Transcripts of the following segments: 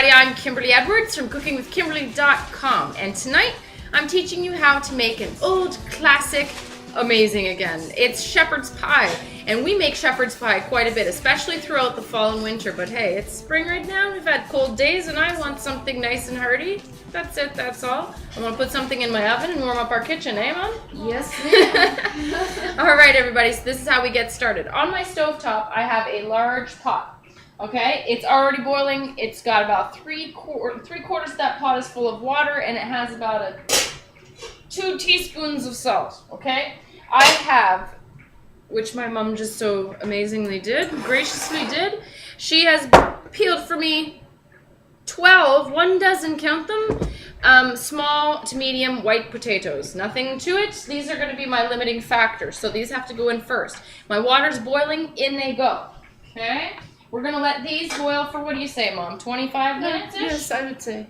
everybody. I'm Kimberly Edwards from cookingwithkimberly.com, and tonight I'm teaching you how to make an old classic amazing again. It's shepherd's pie, and we make shepherd's pie quite a bit, especially throughout the fall and winter. But hey, it's spring right now. We've had cold days, and I want something nice and hearty. That's it, that's all. I'm gonna put something in my oven and warm up our kitchen, eh, Mom? Yes, ma'am. All right, everybody, so this is how we get started. On my stovetop, I have a large pot. Okay, it's already boiling. It's got about three quarters of that pot is full of water, and it has about 2 teaspoons of salt. Okay, I have, which my mom just so amazingly graciously did. She has peeled for me 1 dozen, count them, small to medium white potatoes. Nothing to it. These are going to be my limiting factor, so these have to go in first. My water's boiling, in they go. Okay. We're going to let these boil for, what do you say, Mom, 25 minutes-ish? Yes, I would say.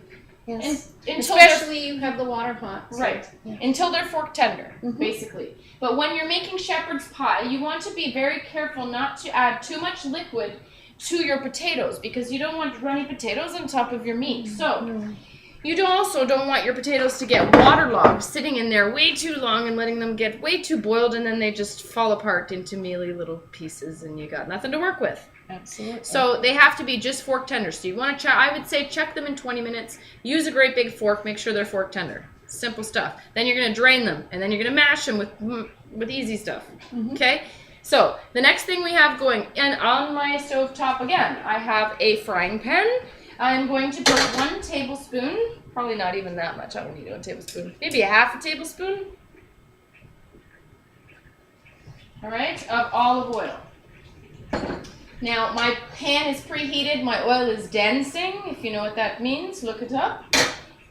Yes. Especially you have the water hot. So, right. Yeah. Until they're fork tender, basically. But when you're making shepherd's pie, you want to be very careful not to add too much liquid to your potatoes, because you don't want runny potatoes on top of your meat. So you also don't want your potatoes to get waterlogged, sitting in there way too long and letting them get way too boiled, and then they just fall apart into mealy little pieces and you got nothing to work with. Absolutely. So they have to be just fork tender. So you want to check, I would say check them in 20 minutes. Use a great big fork, make sure they're fork tender. Simple stuff. Then you're going to drain them, and then you're going to mash them with easy stuff. Okay? So the next thing we have going, and on my stovetop again, I have a frying pan. I'm going to put 1 tablespoon, probably not even that much, I don't need 1 tablespoon, maybe a ½ tablespoon, all right, of olive oil. Now my pan is preheated, my oil is dancing, if you know what that means, look it up.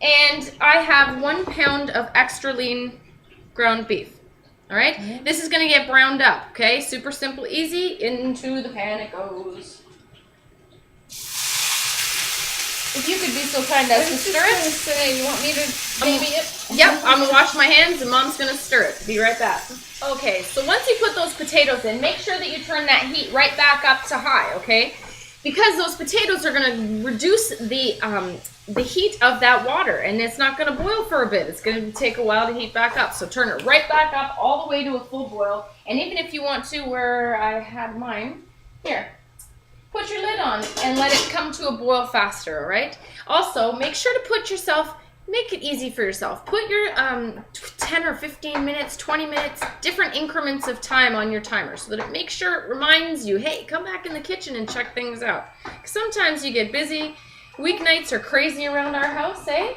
And I have 1 pound of extra lean ground beef. All right, this is going to get browned up, okay? Super simple, easy. Into the pan it goes. If you could be so kind as to stir it. Say, you want me to baby it? Yep, I'm going to wash my hands, and Mom's going to stir it. Be right back. Okay, so once you put those potatoes in, make sure that you turn that heat right back up to high, okay? Because those potatoes are going to reduce the heat of that water, and it's not going to boil for a bit. It's going to take a while to heat back up. So turn it right back up all the way to a full boil. And even if you want to, where I had mine, here, put your lid on and let it come to a boil faster, all right? Also, make sure to make it easy for yourself. Put your 10 or 15 minutes, 20 minutes, different increments of time on your timer so that it reminds you, hey, come back in the kitchen and check things out. Sometimes you get busy. Weeknights are crazy around our house, eh?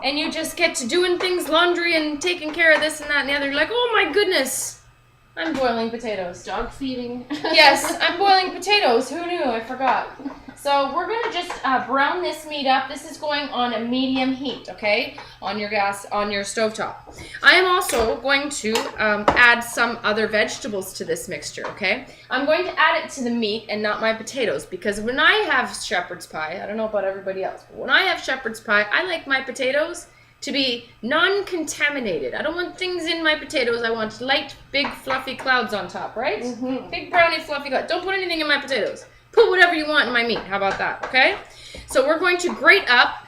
And you just get to doing things, laundry and taking care of this and that and the other. You're like, oh my goodness, I'm boiling potatoes. Dog feeding. Yes, I'm boiling potatoes. Who knew? I forgot. So we're going to just brown this meat up. This is going on a medium heat, okay, on your stovetop. I am also going to add some other vegetables to this mixture, okay? I'm going to add it to the meat and not my potatoes, because when I have shepherd's pie, I don't know about everybody else, but when I have shepherd's pie, I like my potatoes to be non-contaminated. I don't want things in my potatoes. I want light, big, fluffy clouds on top, right? Big, brownie, fluffy clouds. Don't put anything in my potatoes. Put whatever you want in my meat. How about that, okay? So we're going to grate up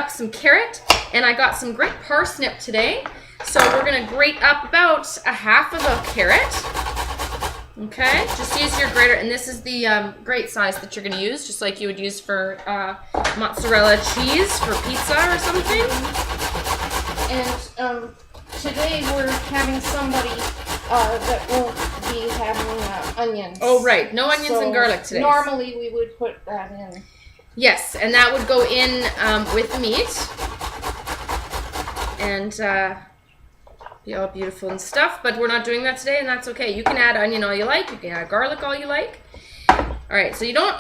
some carrot, and I got some great parsnip today. So we're going to grate up about ½ of a carrot. Okay, just use your grater, and this is the grate size that you're going to use, just like you would use for mozzarella cheese for pizza or something. And today we're having somebody that won't be having onions. Oh, right. No onions and garlic today. Normally we would put that in. Yes, and that would go in with the meat. And be all beautiful and stuff, but we're not doing that today, and that's okay. You can add onion all you like. You can add garlic all you like. All right, so you don't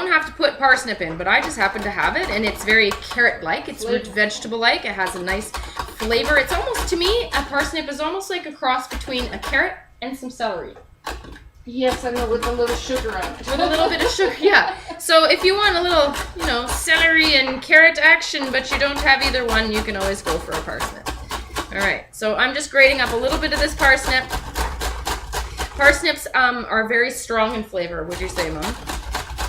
have to put parsnip in, but I just happen to have it, and it's very carrot-like. It's root vegetable-like. It has a nice flavor. It's almost, to me, a parsnip is almost like a cross between a carrot and some celery. Yes, I know, with a little sugar on it. With a little bit of sugar, yeah. So if you want a little, celery and carrot action, but you don't have either one, you can always go for a parsnip. All right, so I'm just grating up a little bit of this parsnip. Parsnips are very strong in flavor, would you say, Mom?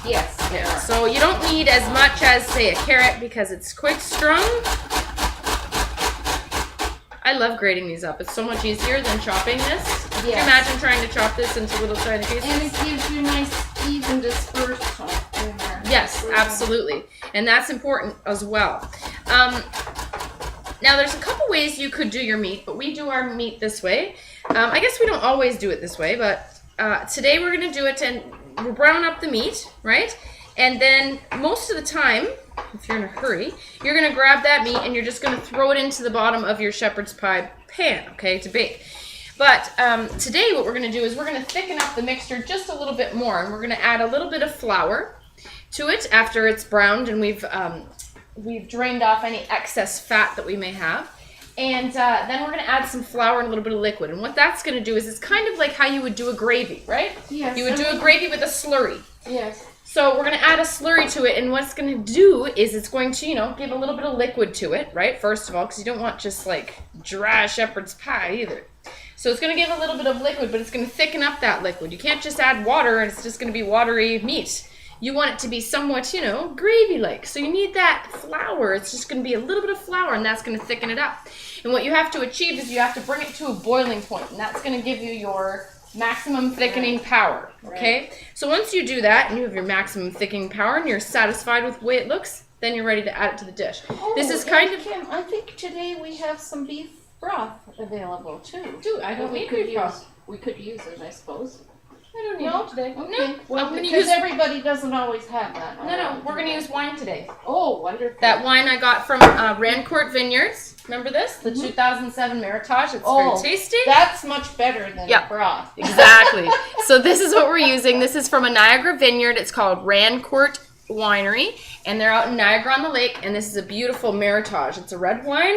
Yes, Yeah, so you don't need as much as, say, a carrot because it's quite strong. I love grating these up. It's so much easier than chopping this. Yes. Can you imagine trying to chop this into little tiny pieces? And it gives you nice, even dispersal in there. Yes, absolutely. And that's important as well. Now, there's a couple ways you could do your meat, but we do our meat this way. I guess we don't always do it this way, but today we're going to do it and we'll brown up the meat, right? And then most of the time, if you're in a hurry, you're going to grab that meat and you're just going to throw it into the bottom of your shepherd's pie pan, okay, to bake. But today what we're going to do is we're going to thicken up the mixture just a little bit more, and we're going to add a little bit of flour to it after it's browned and we've drained off any excess fat that we may have. And then we're going to add some flour and a little bit of liquid. And what that's going to do is it's kind of like how you would do a gravy, right? Yes. You would do a gravy with a slurry. Yes. So we're going to add a slurry to it, and what it's going to do is it's going to, give a little bit of liquid to it, right? First of all, because you don't want just like dry shepherd's pie either. So it's going to give a little bit of liquid, but it's going to thicken up that liquid. You can't just add water and it's just going to be watery meat. You want it to be somewhat, gravy-like. So you need that flour. It's just going to be a little bit of flour, and that's going to thicken it up. And what you have to achieve is you have to bring it to a boiling point, and that's going to give you your maximum thickening power, okay? Right. So once you do that, and you have your maximum thickening power, and you're satisfied with the way it looks, then you're ready to add it to the dish. Oh, this is kind of... Kim, I think today we have some beef broth available, too. I don't need beef broth. We could use it, I suppose. I don't need it today. Okay. No, well, because everybody doesn't always have that. No, we're going to use wine today. Oh, wonderful. That wine I got from Rancourt Vineyards. Remember this? The 2007 Meritage. It's very tasty. That's much better than broth. Exactly. So this is what we're using. This is from a Niagara vineyard. It's called Rancourt Winery, and they're out in Niagara-on-the-Lake, and this is a beautiful Meritage. It's a red wine,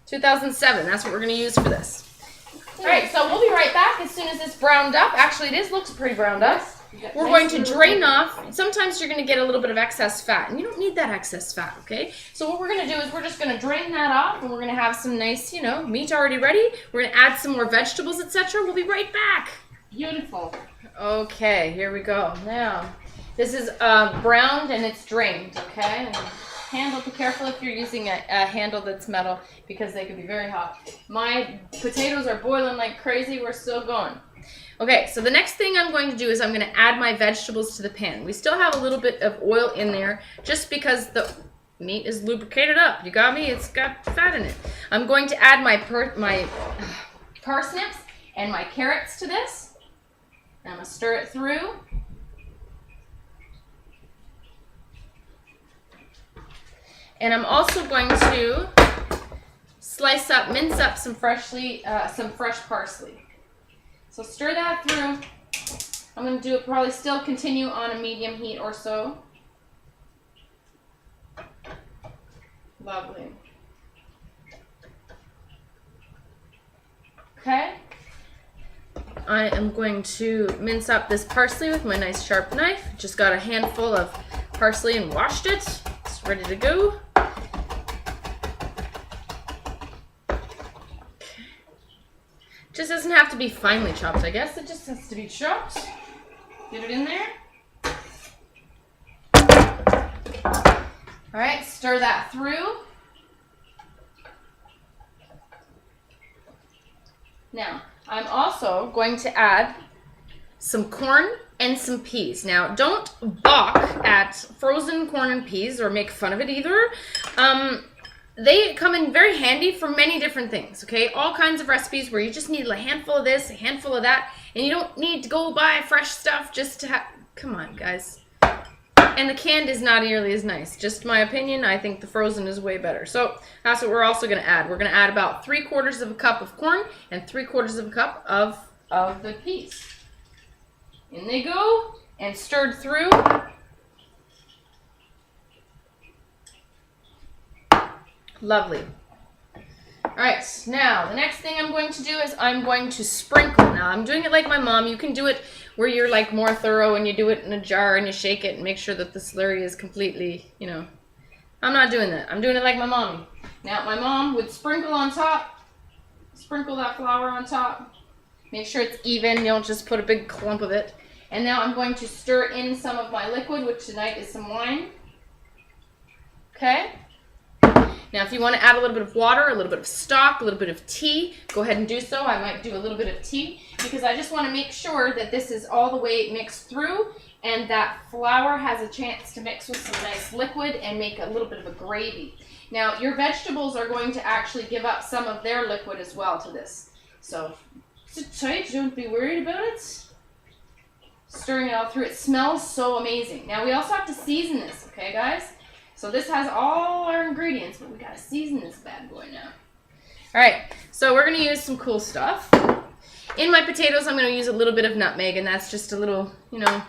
2007. That's what we're going to use for this. All right, so we'll be right back as soon as it's browned up. Actually, looks pretty browned up. We're going to drain off. Sometimes you're going to get a little bit of excess fat, and you don't need that excess fat, okay? So what we're going to do is we're just going to drain that off, and we're going to have some nice, meat already ready. We're going to add some more vegetables, etc. We'll be right back. Beautiful. Okay, here we go. Now, this is browned and it's drained, okay? And handle, be careful if you're using a handle that's metal because they can be very hot. My potatoes are boiling like crazy. We're still going. Okay, so the next thing I'm going to do is I'm going to add my vegetables to the pan. We still have a little bit of oil in there just because the meat is lubricated up. You got me? It's got fat in it. I'm going to add my parsnips and my carrots to this. I'm going to stir it through. And I'm also going to mince up some fresh parsley. So stir that through. I'm going to do it, probably still continue on a medium heat or so. Lovely. Okay. I am going to mince up this parsley with my nice sharp knife. Just got a handful of parsley and washed it. It's ready to go. Just doesn't have to be finely chopped, I guess. It just has to be chopped. Get it in there. All right, stir that through. Now, I'm also going to add some corn and some peas. Now, don't balk at frozen corn and peas or make fun of it either. They come in very handy for many different things, okay? All kinds of recipes where you just need a handful of this, a handful of that, and you don't need to go buy fresh stuff just to have... Come on, guys. And the canned is not nearly as nice. Just my opinion, I think the frozen is way better. So that's what we're also going to add. We're going to add about 3/4 of a cup of corn and 3/4 of a cup of the peas. In they go, and stirred through. Lovely. All right, now the next thing I'm going to do is I'm going to sprinkle. Now I'm doing it like my mom. You can do it where you're like more thorough and you do it in a jar and you shake it and make sure that the slurry is completely, I'm not doing that. I'm doing it like my mommy. Now my mom would sprinkle on top, sprinkle that flour on top, make sure it's even. You don't just put a big clump of it. And now I'm going to stir in some of my liquid, which tonight is some wine. Okay? Now, if you want to add a little bit of water, a little bit of stock, a little bit of tea, go ahead and do so. I might do a little bit of tea because I just want to make sure that this is all the way mixed through and that flour has a chance to mix with some nice liquid and make a little bit of a gravy. Now, your vegetables are going to actually give up some of their liquid as well to this. So, sit tight, don't be worried about it. Stirring it all through. It smells so amazing. Now, we also have to season this, okay, guys? So this has all our ingredients, but we gotta season this bad boy now. All right, so we're gonna use some cool stuff. In my potatoes, I'm gonna use a little bit of nutmeg, and that's just a little, you know,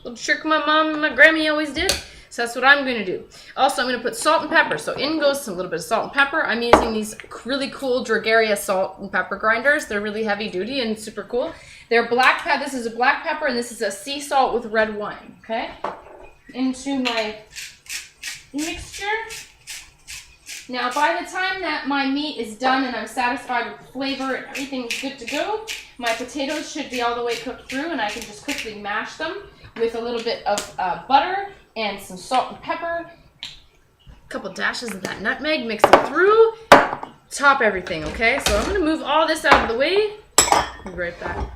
little trick my mom and my Grammy always did. So that's what I'm gonna do. Also, I'm gonna put salt and pepper. So in goes some little bit of salt and pepper. I'm using these really cool Drageria salt and pepper grinders. They're really heavy duty and super cool. They're black pepper. This is a black pepper, and this is a sea salt with red wine. Okay, into my mixture. Now, by the time that my meat is done and I'm satisfied with the flavor and everything's good to go, my potatoes should be all the way cooked through, and I can just quickly mash them with a little bit of butter and some salt and pepper, a couple dashes of that nutmeg, mix it through, top everything, okay? So I'm going to move all this out of the way. I'll be right back.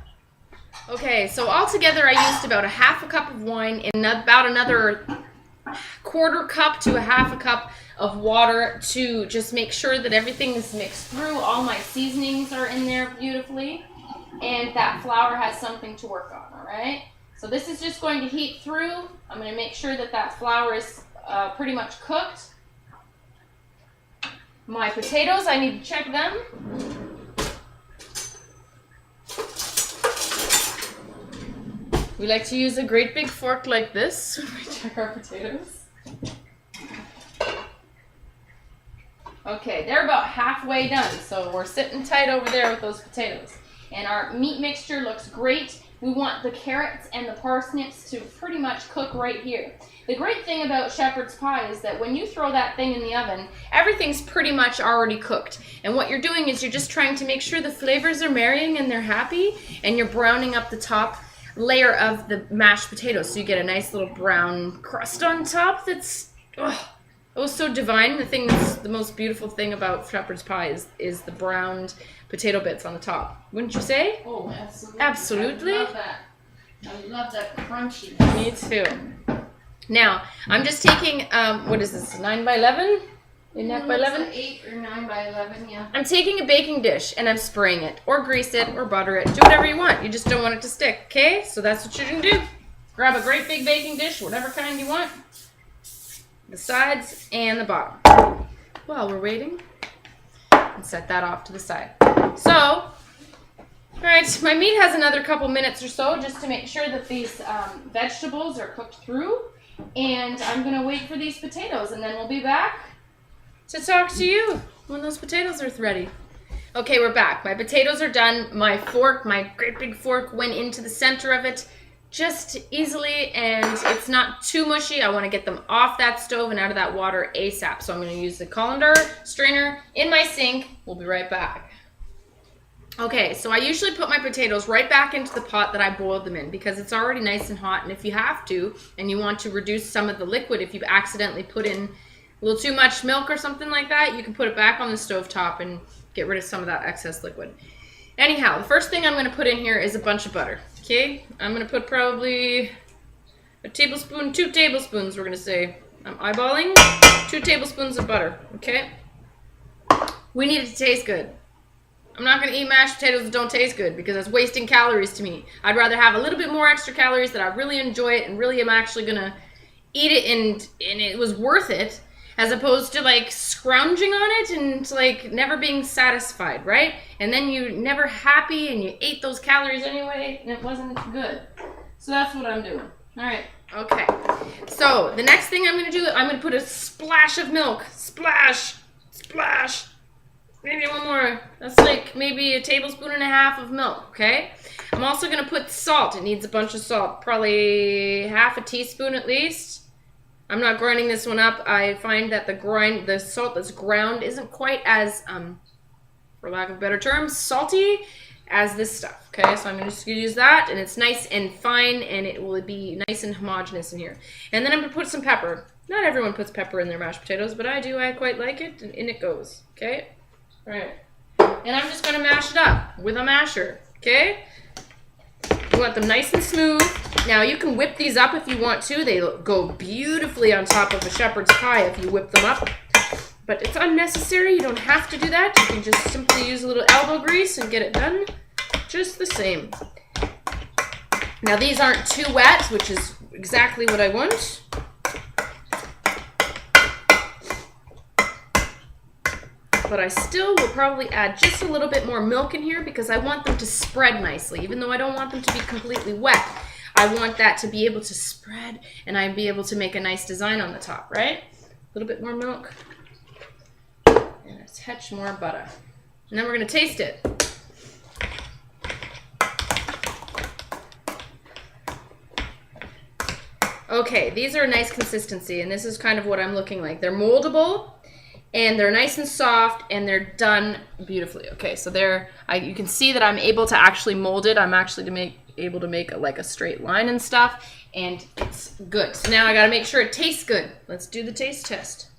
Okay, so altogether I used about a half a cup of wine and about another quarter cup to a half a cup of water to just make sure that everything is mixed through. All my seasonings are in there beautifully, and that flour has something to work on, all right? So this is just going to heat through. I'm going to make sure that that flour is pretty much cooked. My potatoes, I need to check them. We like to use a great big fork like this when we check our potatoes. Okay, they're about halfway done, so we're sitting tight over there with those potatoes. And our meat mixture looks great. We want the carrots and the parsnips to pretty much cook right here. The great thing about shepherd's pie is that when you throw that thing in the oven, everything's pretty much already cooked. And what you're doing is you're just trying to make sure the flavors are marrying and they're happy, and you're browning up the top layer of the mashed potatoes, so you get a nice little brown crust on top that's so divine. The thing that's the most beautiful thing about shepherd's pie is the browned potato bits on the top, wouldn't you say? Oh, absolutely. Absolutely. I love that. I love that crunchiness. Me too. Now I'm just taking what is this, 9 by 11? 8 by 11? 8 or 9 by 11, yeah. I'm taking a baking dish and I'm spraying it, or grease it, or butter it. Do whatever you want. You just don't want it to stick, okay? So that's what you're gonna do. Grab a great big baking dish, whatever kind you want. The sides and the bottom. While we're waiting, and set that off to the side. So, all right, my meat has another couple minutes or so just to make sure that these vegetables are cooked through. And I'm gonna wait for these potatoes, and then we'll be back to talk to you when those potatoes are ready. Okay, we're back. My potatoes are done. My fork, my great big fork, went into the center of it just easily, and it's not too mushy. I want to get them off that stove and out of that water ASAP. So I'm going to use the colander strainer in my sink. We'll be right back. Okay, so I usually put my potatoes right back into the pot that I boiled them in because it's already nice and hot. And if you have to, and you want to reduce some of the liquid, if you've accidentally put in a little too much milk or something like that, you can put it back on the stove top and get rid of some of that excess liquid. Anyhow, the first thing I'm going to put in here is a bunch of butter. Okay, I'm going to put probably a tablespoon, 2 tablespoons, we're going to say. I'm eyeballing 2 tablespoons of butter, okay? We need it to taste good. I'm not going to eat mashed potatoes that don't taste good because that's wasting calories to me. I'd rather have a little bit more extra calories that I really enjoy it and really am actually going to eat it and it was worth it, as opposed to like scrounging on it and like never being satisfied, right? And then you're never happy and you ate those calories anyway and it wasn't good. So that's what I'm doing. All right. Okay. So the next thing I'm going to do, I'm going to put a splash of milk. Splash. Splash. Maybe one more. That's like maybe a tablespoon and a half of milk, okay? I'm also going to put salt. It needs a bunch of salt. Probably half a teaspoon at least. I'm not grinding this one up. I find that the salt that's ground isn't quite as, for lack of better terms, salty as this stuff, okay? So I'm just going to use that, and it's nice and fine, and it will be nice and homogeneous in here. And then I'm going to put some pepper. Not everyone puts pepper in their mashed potatoes, but I do. I quite like it, and in it goes, okay? All right. And I'm just going to mash it up with a masher, okay? You want them nice and smooth. Now, you can whip these up if you want to. They go beautifully on top of a shepherd's pie if you whip them up. But it's unnecessary. You don't have to do that. You can just simply use a little elbow grease and get it done just the same. Now, these aren't too wet, which is exactly what I want. But I still will probably add just a little bit more milk in here because I want them to spread nicely. Even though I don't want them to be completely wet, I want that to be able to spread and I'd be able to make a nice design on the top, right? A little bit more milk. And a touch more butter. And then we're going to taste it. Okay, these are a nice consistency, and this is kind of what I'm looking like. They're moldable, and they're nice and soft, and they're done beautifully. Okay, so you can see that I'm able to actually mold it. I'm actually able to make like a straight line and stuff, and it's good. So now I got to make sure it tastes good. Let's do the taste test.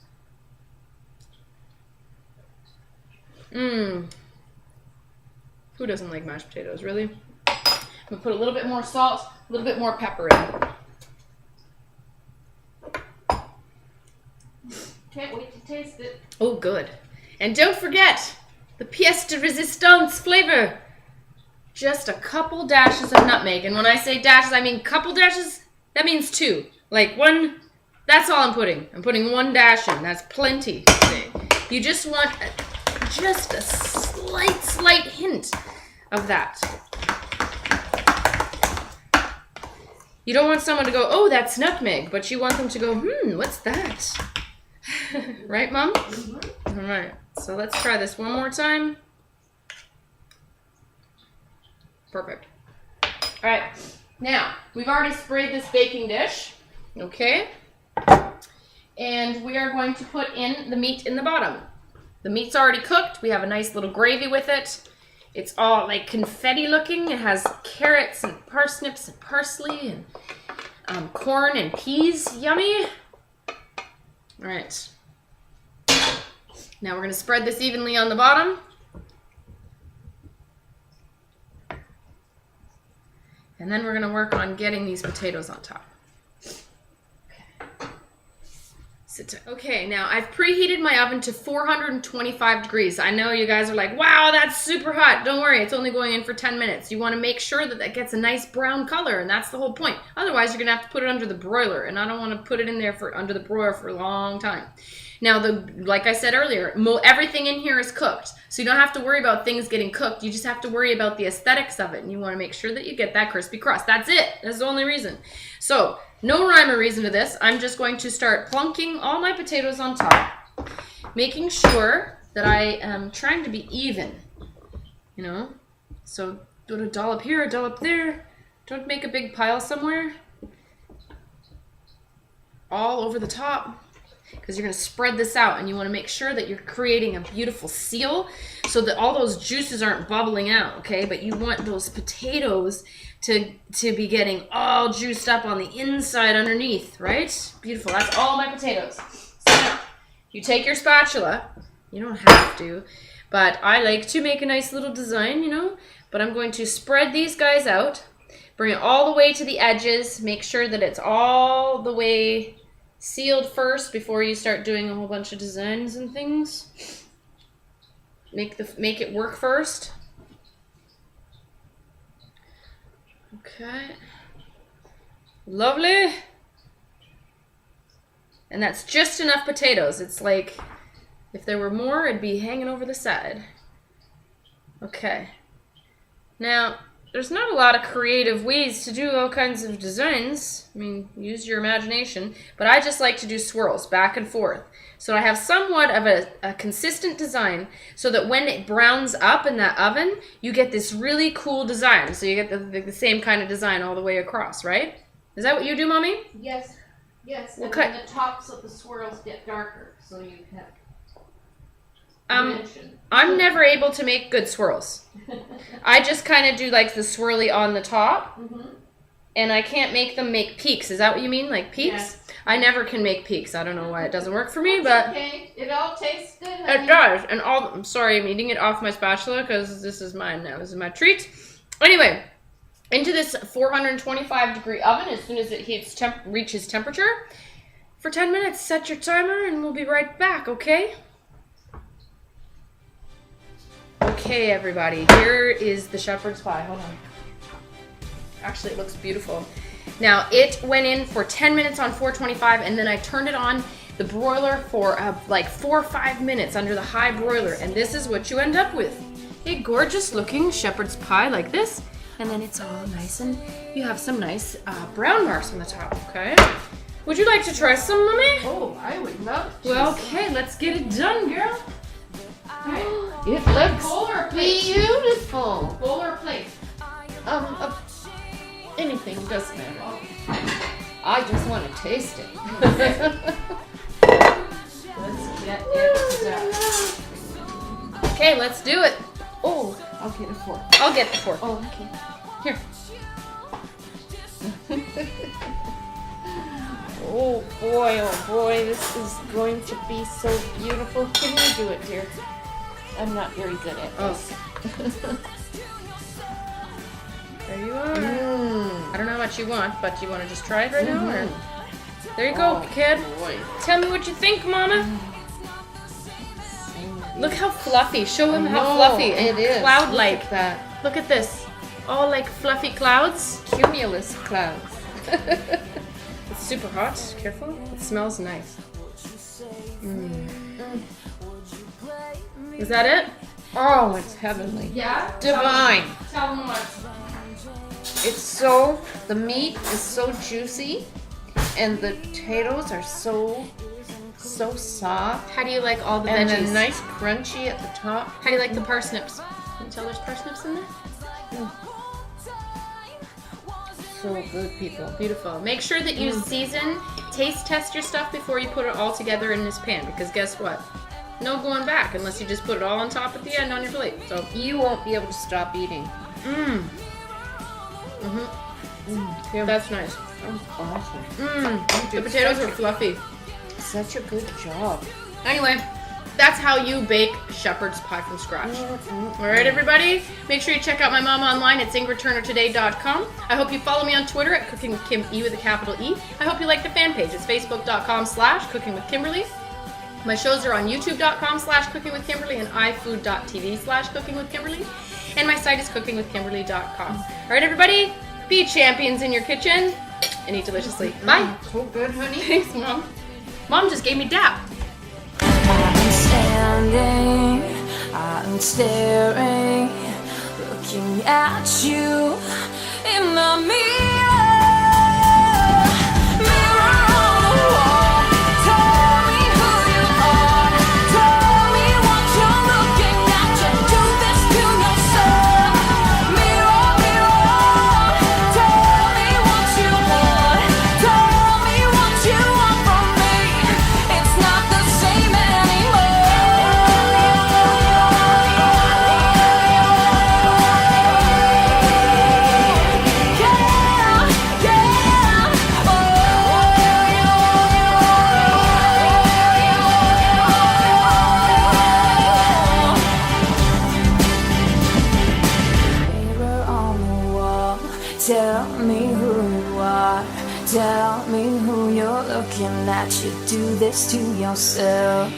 Who doesn't like mashed potatoes, really? I'm going to put a little bit more salt, a little bit more pepper in. Can't wait to taste it. Oh, good. And don't forget the pièce de résistance flavor. Just a couple dashes of nutmeg. And when I say dashes, I mean couple dashes. That means 2. Like 1, that's all I'm putting. I'm putting 1 dash in. That's plenty. You just want just a slight hint of that. You don't want someone to go, oh, that's nutmeg. But you want them to go, what's that? Right, Mom? Mm-hmm. All right. So let's try this one more time. Perfect. All right. Now, we've already sprayed this baking dish. Okay. And we are going to put in the meat in the bottom. The meat's already cooked. We have a nice little gravy with it. It's all like confetti looking. It has carrots and parsnips and parsley and corn and peas. Yummy. All right. Now we're going to spread this evenly on the bottom. And then we're going to work on getting these potatoes on top. Okay, now I've preheated my oven to 425 degrees. I know you guys are like, wow, that's super hot. Don't worry, it's only going in for 10 minutes. You want to make sure that that gets a nice brown color, and that's the whole point. Otherwise, you're going to have to put it under the broiler, and I don't want to put it in there under the broiler for a long time. Now, like I said earlier, everything in here is cooked, so you don't have to worry about things getting cooked. You just have to worry about the aesthetics of it, and you want to make sure that you get that crispy crust. That's it. That's the only reason. So, no rhyme or reason to this. I'm just going to start plunking all my potatoes on top, making sure that I am trying to be even, you know? So, do a dollop here, a dollop there. Don't make a big pile somewhere. All over the top. Because you're going to spread this out, and you want to make sure that you're creating a beautiful seal so that all those juices aren't bubbling out, okay? But you want those potatoes to be getting all juiced up on the inside underneath, right? Beautiful. That's all my potatoes. So now, you take your spatula. You don't have to, but I like to make a nice little design, you know? But I'm going to spread these guys out, bring it all the way to the edges, make sure that it's all the way sealed first before you start doing a whole bunch of designs and things. Make it work first. Okay. Lovely. And that's just enough potatoes. It's like if there were more, it'd be hanging over the side. Okay. Now, there's not a lot of creative ways to do all kinds of designs. I mean, use your imagination. But I just like to do swirls back and forth. So I have somewhat of a consistent design so that when it browns up in that oven, you get this really cool design. So you get the same kind of design all the way across, right? Is that what you do, Mommy? Yes. Yes. Okay. And the tops of the swirls get darker, so you have... I'm never able to make good swirls. I just kind of do like the swirly on the top, and I can't make them make peaks. Is that what you mean, like peaks? Yes. I never can make peaks. I don't know why it doesn't work for me, but Okay, it all tastes good, honey. it does. And I'm sorry, I'm eating it off my spatula because this is mine now. This is my treat. Anyway, into this 425-degree oven as soon as it reaches temperature for 10 minutes. Set your timer, and we'll be right back. Okay. Okay, everybody, here is the shepherd's pie. Hold on. Actually, it looks beautiful. Now, it went in for 10 minutes on 425, and then I turned it on the broiler for like 4 or 5 minutes under the high broiler, and this is what you end up with. A gorgeous-looking shepherd's pie like this, and then it's all nice, and you have some nice brown marks on the top, okay? Would you like to try some, Mommy? Oh, I would love to. Well, okay, let's get it done, girl. It looks Bowl or plate? beautiful. Bowl or plate? Anything doesn't matter. I just want to taste it. Let's get it done. Okay, let's do it. Oh, I'll get a fork. I'll get the fork. Oh, okay. Here. Oh boy, this is going to be so beautiful. Can you do it, dear? I'm not very good at this. There you are. I don't know how much you want, but you want to just try it right now? Or? There you go, kid. Boy. Tell me what you think, Mama. Look how fluffy. Show him how fluffy and it is. cloud-like. Look at that. Look at this. All like fluffy clouds. Cumulus clouds. It's super hot. Careful. It smells nice. Is that it? Oh, it's heavenly. Yeah. Divine. Tell them what. The meat is so juicy, and the potatoes are so soft. How do you like all the And veggies? a nice crunchy at the top. How do you like the parsnips? Can you tell there's parsnips in there? So good, people. Beautiful. Make sure that you season, taste test your stuff before you put it all together in this pan, because guess what? No going back unless you just put it all on top at the end on your plate. So You won't be able to stop eating. That's nice. Awesome. The potatoes are fluffy. Such a good job. Anyway, that's how you bake shepherd's pie from scratch. All right, everybody. Make sure you check out my mom online at ingridturnertoday.com. I hook you follow me on Twitter at Cooking with Kim E with a capital E. I hope you like the fan page. It's facebook.com/cookingwithkimberly. My shows are on youtube.com/cookingwithkimberly and ifood.tv/cookingwithkimberly. And my site is cookingwithkimberly.com. All right, everybody. Be champions in your kitchen and eat deliciously. Bye. So good, honey. Thanks, Mom. Mom just gave me dap. I'm standing, I'm staring, looking at you in the mirror. Mirror on the wall, tell me who you are, tell me what you're looking at, you do this to yourself. Mirror, mirror, tell me what you want, tell me what you want from me. It's not the same Tell me who you are, tell me who you're looking at, you do this to yourself.